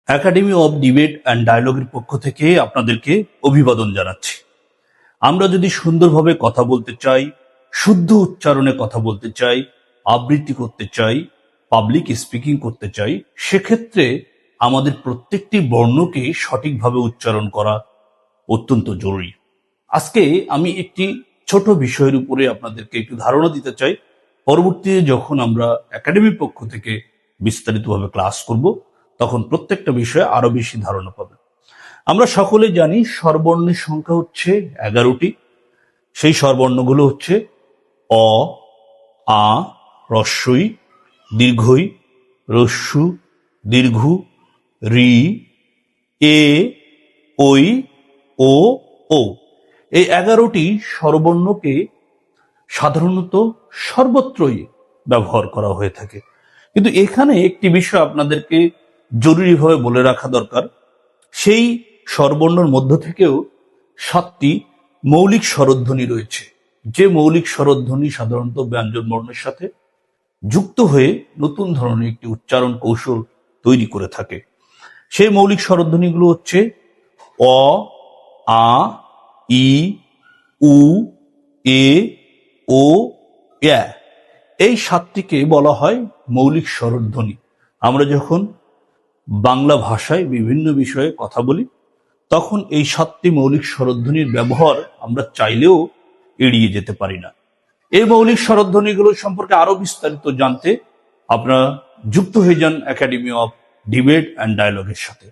Academy of debate and ডায়ালগের পক্ষ থেকে আপনাদেরকে অভিবাদন জানাচ্ছি। আমরা যদি সুন্দরভাবে কথা বলতে চাই, শুদ্ধ উচ্চারণে কথা বলতে চাই, আবৃত্তি করতে চাই, পাবলিক স্পিকিং করতে চাই, সেক্ষেত্রে আমাদের প্রত্যেকটি বর্ণকে সঠিকভাবে উচ্চারণ করা অত্যন্ত জরুরি। আজকে আমি একটি ছোট বিষয়ের উপরে আপনাদেরকে একটু ধারণা দিতে চাই। পরবর্তীতে যখন আমরা একাডেমির পক্ষ থেকে বিস্তারিতভাবে ক্লাস করব, তখন প্রত্যেকটা বিষয়ে আরো বেশি ধারণা পাবে। আমরা সকলে জানি স্বরবর্ণের সংখ্যা হচ্ছে 11টি। সেই স্বরবর্ণগুলো হচ্ছে অ, আ, হ্রস্বই, দীর্ঘই, হ্রস্বু, দীর্ঘ, রি, এ, ওই, ও, ও। এই 11টি স্বরবর্ণকে সাধারণত সর্বত্রই ব্যবহার করা হয়ে থাকে। কিন্তু এখানে একটি বিষয় আপনাদেরকে জরুরিভাবে বলে রাখা দরকার। সেই স্বরবর্ণের মধ্য থেকেও 7টি মৌলিক স্বরধ্বনি রয়েছে, যে মৌলিক স্বরধ্বনি সাধারণত ব্যঞ্জন বর্ণের সাথে যুক্ত হয়ে নতুন ধরনের একটি উচ্চারণ কৌশল তৈরি করে থাকে। সেই মৌলিক স্বরধ্বনিগুলো হচ্ছে অ, আ, ই, উ, এ, ও, এ। এই 7টিকে বলা হয় মৌলিক স্বরধ্বনি। আমরা যখন বাংলা ভাষায় বিভিন্ন বিষয়ে কথা বলি, তখন এই 7টি মৌলিক স্বরধ্বনির ব্যবহার আমরা চাইলেও এড়িয়ে যেতে পারি না। এই মৌলিক স্বরধ্বনিগুলো সম্পর্কে আরো বিস্তারিত জানতে আপনারা যুক্ত হয়ে যান একাডেমি অফ ডিবেট অ্যান্ড ডায়ালগের সাথে।